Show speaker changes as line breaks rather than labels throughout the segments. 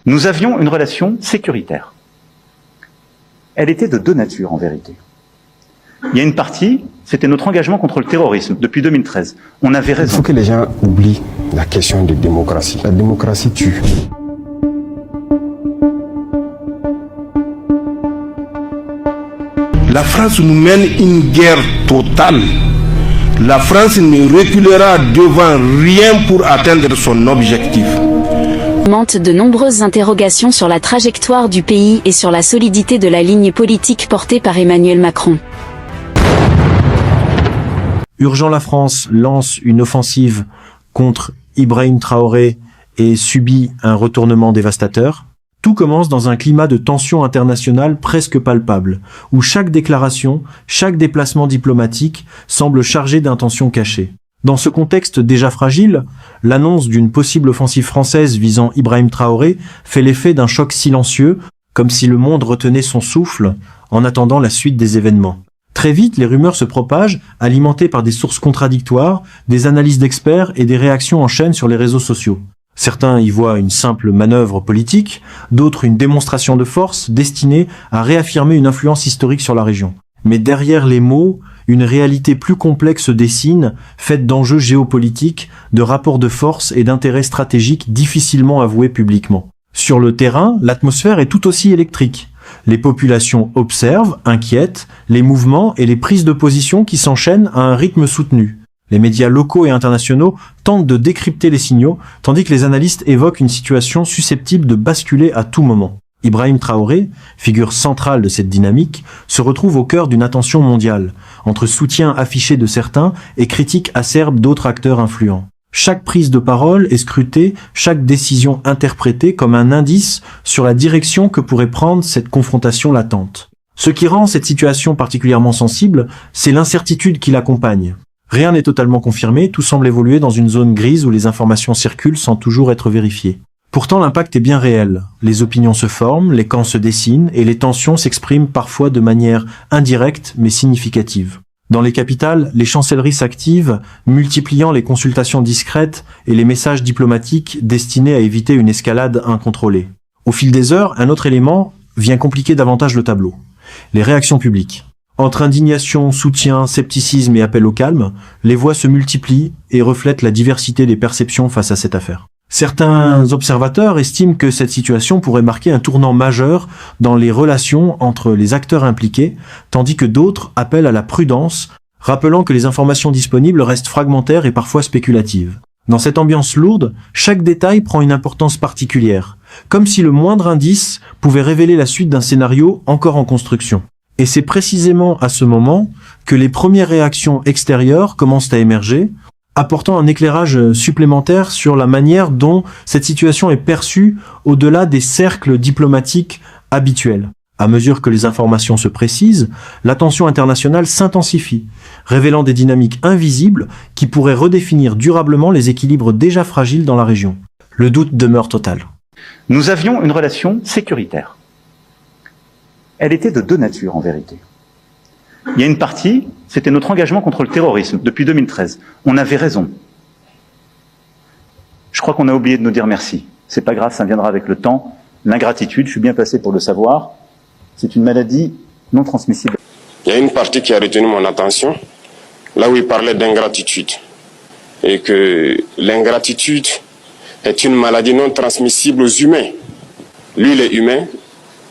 Nous avions une relation sécuritaire. Elle était de deux natures, en vérité. Il y a une partie, c'était notre engagement contre le terrorisme, depuis 2013. On avait raison.
Il faut que les gens oublient la question de démocratie. La démocratie tue.
La France nous mène une guerre totale. La France ne reculera devant rien pour atteindre son objectif.
De nombreuses interrogations sur la trajectoire du pays et sur la solidité de la ligne politique portée par Emmanuel Macron.
Urgent, la France lance une offensive contre Ibrahim Traoré et subit un retournement dévastateur. Tout commence dans un climat de tension internationale presque palpable, où chaque déclaration, chaque déplacement diplomatique semble chargé d'intentions cachées. Dans ce contexte déjà fragile, l'annonce d'une possible offensive française visant Ibrahim Traoré fait l'effet d'un choc silencieux, comme si le monde retenait son souffle en attendant la suite des événements. Très vite, les rumeurs se propagent, alimentées par des sources contradictoires, des analyses d'experts et des réactions en chaîne sur les réseaux sociaux. Certains y voient une simple manœuvre politique, d'autres une démonstration de force destinée à réaffirmer une influence historique sur la région. Mais derrière les mots, une réalité plus complexe se dessine, faite d'enjeux géopolitiques, de rapports de force et d'intérêts stratégiques difficilement avoués publiquement. Sur le terrain, l'atmosphère est tout aussi électrique. Les populations observent, inquiètent, les mouvements et les prises de position qui s'enchaînent à un rythme soutenu. Les médias locaux et internationaux tentent de décrypter les signaux, tandis que les analystes évoquent une situation susceptible de basculer à tout moment. Ibrahim Traoré, figure centrale de cette dynamique, se retrouve au cœur d'une attention mondiale, entre soutien affiché de certains et critiques acerbes d'autres acteurs influents. Chaque prise de parole est scrutée, chaque décision interprétée comme un indice sur la direction que pourrait prendre cette confrontation latente. Ce qui rend cette situation particulièrement sensible, c'est l'incertitude qui l'accompagne. Rien n'est totalement confirmé, tout semble évoluer dans une zone grise où les informations circulent sans toujours être vérifiées. Pourtant, l'impact est bien réel. Les opinions se forment, les camps se dessinent et les tensions s'expriment parfois de manière indirecte mais significative. Dans les capitales, les chancelleries s'activent, multipliant les consultations discrètes et les messages diplomatiques destinés à éviter une escalade incontrôlée. Au fil des heures, un autre élément vient compliquer davantage le tableau. Les réactions publiques. Entre indignation, soutien, scepticisme et appel au calme, les voix se multiplient et reflètent la diversité des perceptions face à cette affaire. Certains observateurs estiment que cette situation pourrait marquer un tournant majeur dans les relations entre les acteurs impliqués, tandis que d'autres appellent à la prudence, rappelant que les informations disponibles restent fragmentaires et parfois spéculatives. Dans cette ambiance lourde, chaque détail prend une importance particulière, comme si le moindre indice pouvait révéler la suite d'un scénario encore en construction. Et c'est précisément à ce moment que les premières réactions extérieures commencent à émerger, apportant un éclairage supplémentaire sur la manière dont cette situation est perçue au-delà des cercles diplomatiques habituels. À mesure que les informations se précisent, l'attention internationale s'intensifie, révélant des dynamiques invisibles qui pourraient redéfinir durablement les équilibres déjà fragiles dans la région. Le doute demeure total.
Nous avions une relation sécuritaire. Elle était de deux natures, en vérité. Il y a une partie, c'était notre engagement contre le terrorisme, depuis 2013. On avait raison. Je crois qu'on a oublié de nous dire merci. C'est pas grave, ça viendra avec le temps. L'ingratitude, je suis bien placé pour le savoir, c'est une maladie non transmissible.
Il y a une partie qui a retenu mon attention, là où il parlait d'ingratitude. Et que l'ingratitude est une maladie non transmissible aux humains. Lui, il est humain.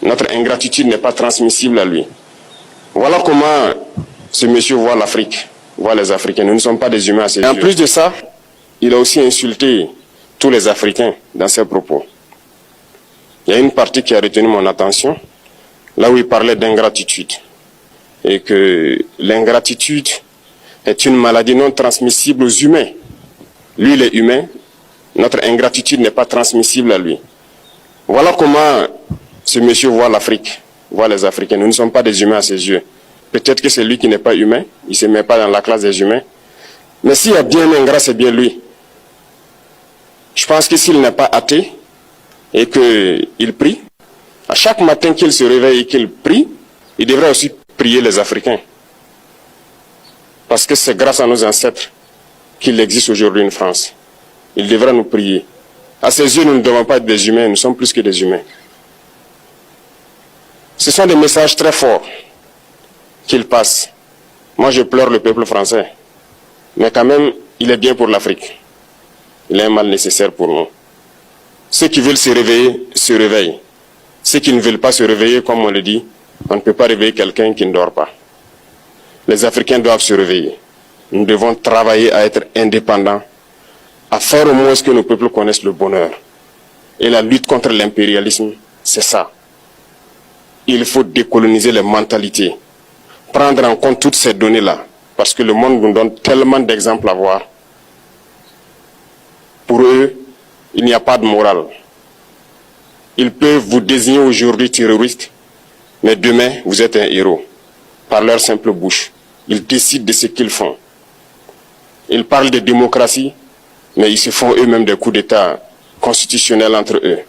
Notre ingratitude n'est pas transmissible à lui. Voilà comment ce monsieur voit l'Afrique, voit les Africains. Nous ne sommes pas des humains à ses yeux. En plus de ça, il a aussi insulté tous les Africains dans ses propos. Il y a une partie qui a retenu mon attention, là où il parlait d'ingratitude. Et que l'ingratitude est une maladie non transmissible aux humains. Lui, il est humain. Notre ingratitude n'est pas transmissible à lui. Voilà comment ce monsieur voit l'Afrique, voit les Africains. Nous ne sommes pas des humains à ses yeux. Peut-être que c'est lui qui n'est pas humain, il ne se met pas dans la classe des humains. Mais s'il y a bien un ingrat, c'est bien lui. Je pense que s'il n'est pas athée et qu'il prie, à chaque matin qu'il se réveille et qu'il prie, il devrait aussi prier les Africains. Parce que c'est grâce à nos ancêtres qu'il existe aujourd'hui une France. Il devra nous prier. À ses yeux, nous ne devons pas être des humains, nous sommes plus que des humains. Ce sont des messages très forts qu'il passe. Moi, je pleure le peuple français. Mais quand même, il est bien pour l'Afrique. Il est un mal nécessaire pour nous. Ceux qui veulent se réveiller, se réveillent. Ceux qui ne veulent pas se réveiller, comme on le dit, on ne peut pas réveiller quelqu'un qui ne dort pas. Les Africains doivent se réveiller. Nous devons travailler à être indépendants, à faire au moins que nos peuples connaissent le bonheur. Et la lutte contre l'impérialisme, c'est ça. Il faut décoloniser les mentalités, prendre en compte toutes ces données-là, parce que le monde nous donne tellement d'exemples à voir. Pour eux, il n'y a pas de morale. Ils peuvent vous désigner aujourd'hui terroriste, mais demain, vous êtes un héros, par leur simple bouche. Ils décident de ce qu'ils font. Ils parlent de démocratie, mais ils se font eux-mêmes des coups d'État constitutionnels entre eux.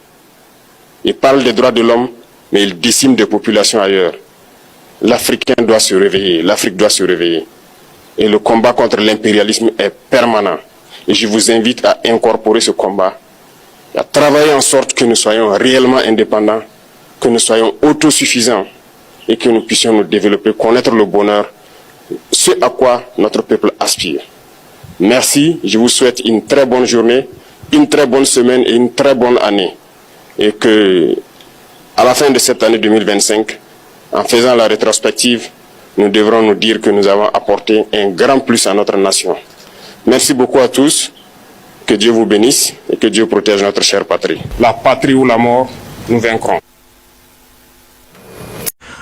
Ils parlent des droits de l'homme, mais ils déciment des populations ailleurs. L'Africain doit se réveiller, l'Afrique doit se réveiller. Et le combat contre l'impérialisme est permanent. Et je vous invite à incorporer ce combat, à travailler en sorte que nous soyons réellement indépendants, que nous soyons autosuffisants et que nous puissions nous développer, connaître le bonheur, ce à quoi notre peuple aspire. Merci, je vous souhaite une très bonne journée, une très bonne semaine et une très bonne année. Et que, à la fin de cette année 2025, en faisant la rétrospective, nous devrons nous dire que nous avons apporté un grand plus à notre nation. Merci beaucoup à tous, que Dieu vous bénisse et que Dieu protège notre chère patrie. La patrie ou la mort, nous vaincrons.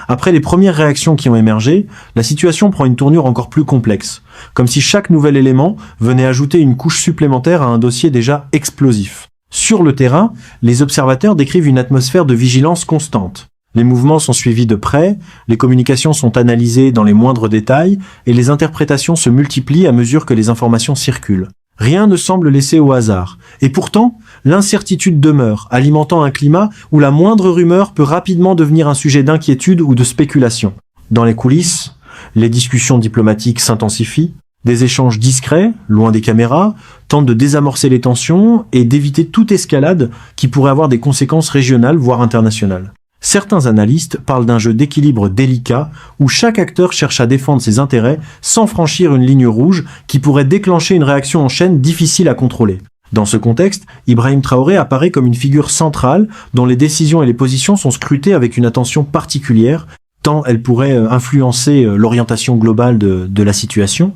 Après les premières réactions qui ont émergé, la situation prend une tournure encore plus complexe, comme si chaque nouvel élément venait ajouter une couche supplémentaire à un dossier déjà explosif. Sur le terrain, les observateurs décrivent une atmosphère de vigilance constante. Les mouvements sont suivis de près, les communications sont analysées dans les moindres détails, et les interprétations se multiplient à mesure que les informations circulent. Rien ne semble laissé au hasard. Et pourtant, l'incertitude demeure, alimentant un climat où la moindre rumeur peut rapidement devenir un sujet d'inquiétude ou de spéculation. Dans les coulisses, les discussions diplomatiques s'intensifient, des échanges discrets, loin des caméras, tentent de désamorcer les tensions et d'éviter toute escalade qui pourrait avoir des conséquences régionales, voire internationales. Certains analystes parlent d'un jeu d'équilibre délicat où chaque acteur cherche à défendre ses intérêts sans franchir une ligne rouge qui pourrait déclencher une réaction en chaîne difficile à contrôler. Dans ce contexte, Ibrahim Traoré apparaît comme une figure centrale dont les décisions et les positions sont scrutées avec une attention particulière, tant elles pourraient influencer l'orientation globale de la situation.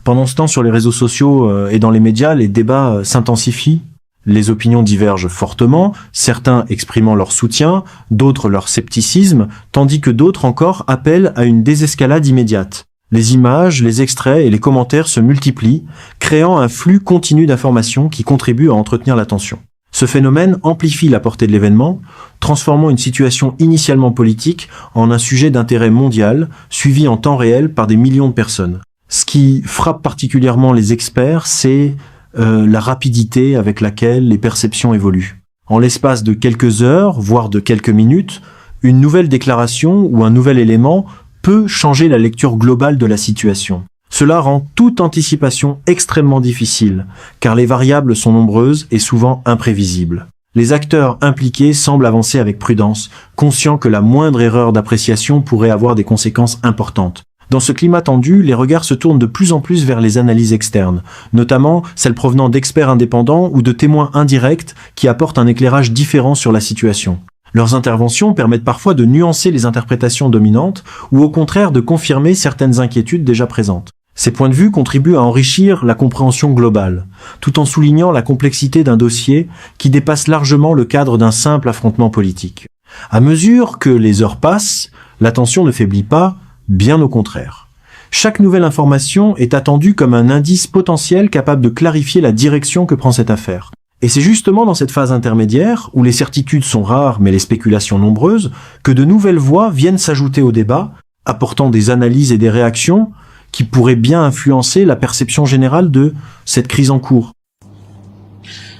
Pendant ce temps, sur les réseaux sociaux et dans les médias, les débats s'intensifient. Les opinions divergent fortement, certains exprimant leur soutien, d'autres leur scepticisme, tandis que d'autres encore appellent à une désescalade immédiate. Les images, les extraits et les commentaires se multiplient, créant un flux continu d'informations qui contribue à entretenir l'attention. Ce phénomène amplifie la portée de l'événement, transformant une situation initialement politique en un sujet d'intérêt mondial, suivi en temps réel par des millions de personnes. Ce qui frappe particulièrement les experts, c'est la rapidité avec laquelle les perceptions évoluent. En l'espace de quelques heures, voire de quelques minutes, une nouvelle déclaration ou un nouvel élément peut changer la lecture globale de la situation. Cela rend toute anticipation extrêmement difficile, car les variables sont nombreuses et souvent imprévisibles. Les acteurs impliqués semblent avancer avec prudence, conscients que la moindre erreur d'appréciation pourrait avoir des conséquences importantes. Dans ce climat tendu, les regards se tournent de plus en plus vers les analyses externes, notamment celles provenant d'experts indépendants ou de témoins indirects qui apportent un éclairage différent sur la situation. Leurs interventions permettent parfois de nuancer les interprétations dominantes ou au contraire de confirmer certaines inquiétudes déjà présentes. Ces points de vue contribuent à enrichir la compréhension globale, tout en soulignant la complexité d'un dossier qui dépasse largement le cadre d'un simple affrontement politique. À mesure que les heures passent, la tension ne faiblit pas, bien au contraire. Chaque nouvelle information est attendue comme un indice potentiel capable de clarifier la direction que prend cette affaire. Et c'est justement dans cette phase intermédiaire, où les certitudes sont rares mais les spéculations nombreuses, que de nouvelles voix viennent s'ajouter au débat, apportant des analyses et des réactions qui pourraient bien influencer la perception générale de cette crise en cours.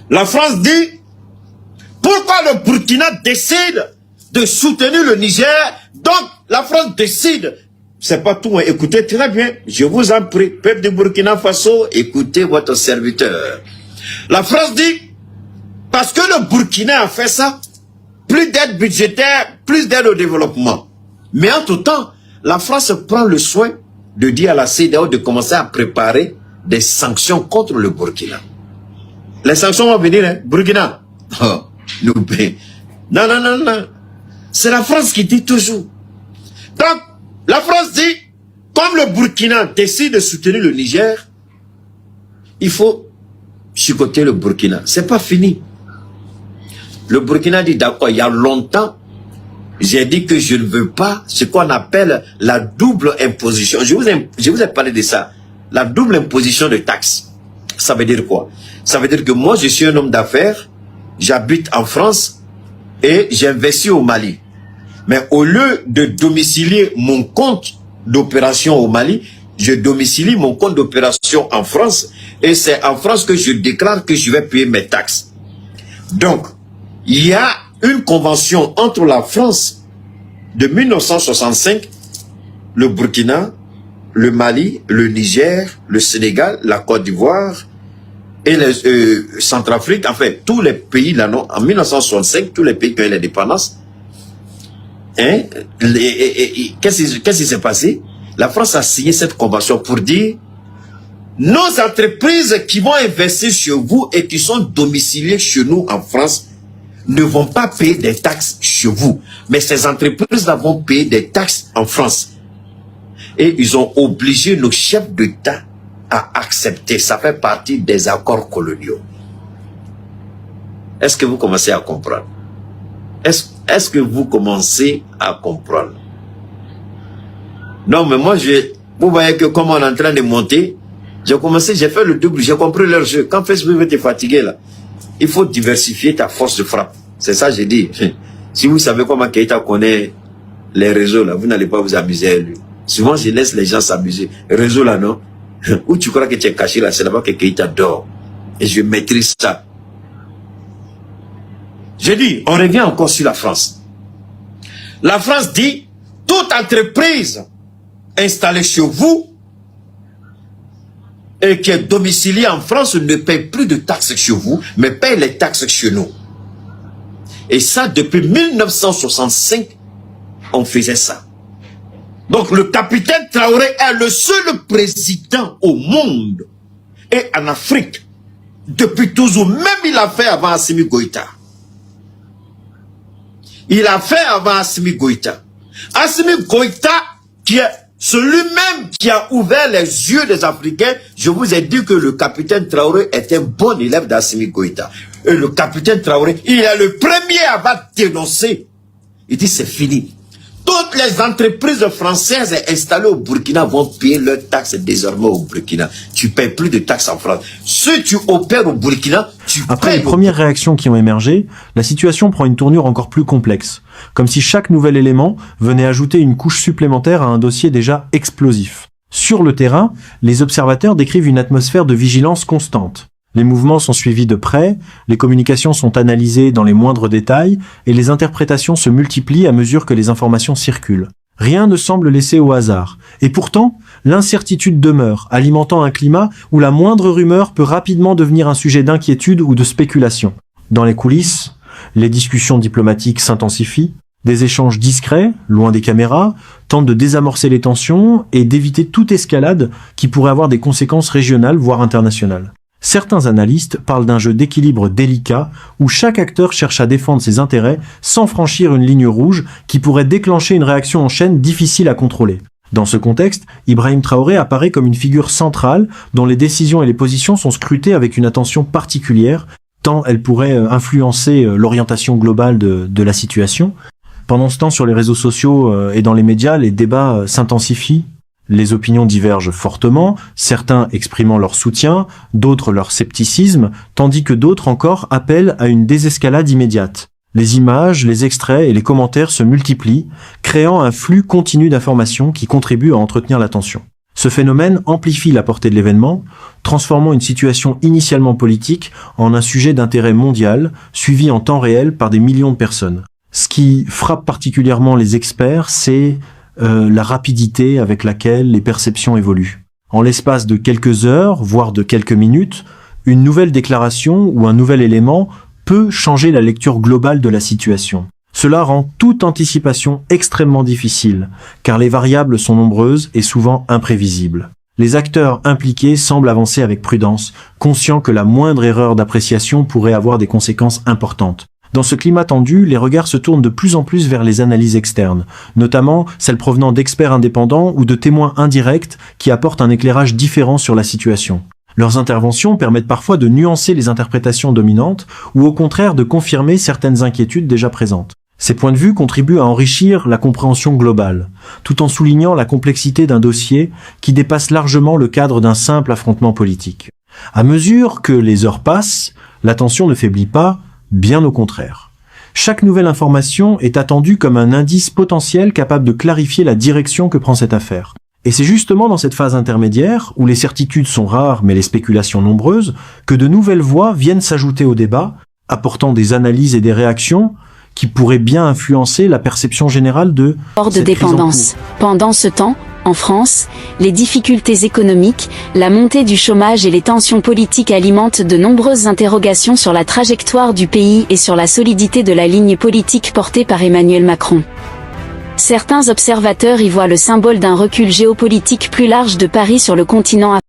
La France dit, pourquoi le Burkina décide de soutenir le Niger, donc la France décide. C'est pas tout, hein. Écoutez très bien, je vous en prie, peuple du Burkina Faso, écoutez votre serviteur. La France dit, Parce que le Burkina a fait ça. Plus d'aide budgétaire, plus d'aide au développement. Mais entre-temps, la France prend le soin de dire à la CEDEAO de commencer à préparer des sanctions contre le Burkina. Les sanctions vont venir, hein? Burkina. Oh, nous paye. Non, non, non, non. C'est la France qui dit toujours. Donc, la France dit, comme le Burkina décide de soutenir le Niger, il faut chicoter le Burkina. C'est pas fini. Le Burkina dit d'accord, il y a longtemps, j'ai dit que je ne veux pas ce qu'on appelle la double imposition. Je vous ai parlé de ça. La double imposition de taxes. Ça veut dire quoi? Ça veut dire que moi, je suis un homme d'affaires, j'habite en France et j'investis au Mali. Mais au lieu de domicilier mon compte d'opération au Mali, je domicilie mon compte d'opération en France et c'est en France que je déclare que je vais payer mes taxes. Donc, il y a une convention entre la France de 1965, le Burkina, le Mali, le Niger, le Sénégal, la Côte d'Ivoire et le Centrafrique, en fait, tous les pays là, non, en 1965, tous les pays qui ont eu l'indépendance. Hein, qu'est-ce qui s'est passé? La France a signé cette convention pour dire nos entreprises qui vont investir chez vous et qui sont domiciliées chez nous en France ne vont pas payer des taxes chez vous. Mais ces entreprises-là vont payer des taxes en France. Et ils ont obligé nos chefs d'État à accepter. Ça fait partie des accords coloniaux. Est-ce que vous commencez à comprendre? Est-ce que vous commencez à comprendre? Non, mais moi, vous voyez que comme on est en train de monter, j'ai fait le double, j'ai compris leur jeu. Quand Facebook veut te fatiguer, là, il faut diversifier ta force de frappe. C'est ça que j'ai dit. Si vous savez comment Keïta connaît les réseaux, là, vous n'allez pas vous amuser à lui. Souvent, je laisse les gens s'amuser. Réseau, là, non? Où tu crois que tu es caché, là, c'est là-bas que Keïta dort. Et je maîtrise ça. Je dis, on revient encore sur la France. La France dit, toute entreprise installée chez vous et qui est domiciliée en France ne paye plus de taxes chez vous, mais paye les taxes chez nous. Et ça, depuis 1965, on faisait ça. Donc, le capitaine Traoré est le seul président au monde et en Afrique, depuis toujours, même il a fait avant Assimi Goïta. Il a fait avant Assimi Goïta. Assimi Goïta, qui est celui-même qui a ouvert les yeux des Africains, je vous ai dit que le capitaine Traoré est un bon élève d'Assimi Goïta. Et le capitaine Traoré, il est le premier à avoir dénoncé. Il dit c'est fini. Toutes les entreprises françaises installées au Burkina vont payer leurs taxes désormais au Burkina. Tu ne payes plus de taxes en France. Si tu opères au Burkina, tu
Après les premières réactions qui ont émergé, la situation prend une tournure encore plus complexe, comme si chaque nouvel élément venait ajouter une couche supplémentaire à un dossier déjà explosif. Sur le terrain, les observateurs décrivent une atmosphère de vigilance constante. Les mouvements sont suivis de près, les communications sont analysées dans les moindres détails et les interprétations se multiplient à mesure que les informations circulent. Rien ne semble laissé au hasard. Et pourtant, l'incertitude demeure, alimentant un climat où la moindre rumeur peut rapidement devenir un sujet d'inquiétude ou de spéculation. Dans les coulisses, les discussions diplomatiques s'intensifient, des échanges discrets, loin des caméras, tentent de désamorcer les tensions et d'éviter toute escalade qui pourrait avoir des conséquences régionales voire internationales. Certains analystes parlent d'un jeu d'équilibre délicat où chaque acteur cherche à défendre ses intérêts sans franchir une ligne rouge qui pourrait déclencher une réaction en chaîne difficile à contrôler. Dans ce contexte, Ibrahim Traoré apparaît comme une figure centrale dont les décisions et les positions sont scrutées avec une attention particulière, tant elles pourraient influencer l'orientation globale de la situation. Pendant ce temps, sur les réseaux sociaux et dans les médias, les débats s'intensifient. Les opinions divergent fortement, certains exprimant leur soutien, d'autres leur scepticisme, tandis que d'autres encore appellent à une désescalade immédiate. Les images, les extraits et les commentaires se multiplient, créant un flux continu d'informations qui contribue à entretenir l'attention. Ce phénomène amplifie la portée de l'événement, transformant une situation initialement politique en un sujet d'intérêt mondial, suivi en temps réel par des millions de personnes. Ce qui frappe particulièrement les experts, c'est la rapidité avec laquelle les perceptions évoluent. En l'espace de quelques heures, voire de quelques minutes, une nouvelle déclaration ou un nouvel élément peut changer la lecture globale de la situation. Cela rend toute anticipation extrêmement difficile, car les variables sont nombreuses et souvent imprévisibles. Les acteurs impliqués semblent avancer avec prudence, conscients que la moindre erreur d'appréciation pourrait avoir des conséquences importantes. Dans ce climat tendu, les regards se tournent de plus en plus vers les analyses externes, notamment celles provenant d'experts indépendants ou de témoins indirects qui apportent un éclairage différent sur la situation. Leurs interventions permettent parfois de nuancer les interprétations dominantes ou au contraire de confirmer certaines inquiétudes déjà présentes. Ces points de vue contribuent à enrichir la compréhension globale, tout en soulignant la complexité d'un dossier qui dépasse largement le cadre d'un simple affrontement politique. À mesure que les heures passent, la tension ne faiblit pas, bien au contraire. Chaque nouvelle information est attendue comme un indice potentiel capable de clarifier la direction que prend cette affaire. Et c'est justement dans cette phase intermédiaire, où les certitudes sont rares mais les spéculations nombreuses, que de nouvelles voix viennent s'ajouter au débat, apportant des analyses et des réactions qui pourraient bien influencer la perception générale de
hors de dépendance. Pendant ce temps, en France, les difficultés économiques, la montée du chômage et les tensions politiques alimentent de nombreuses interrogations sur la trajectoire du pays et sur la solidité de la ligne politique portée par Emmanuel Macron. Certains observateurs y voient le symbole d'un recul géopolitique plus large de Paris sur le continent africain.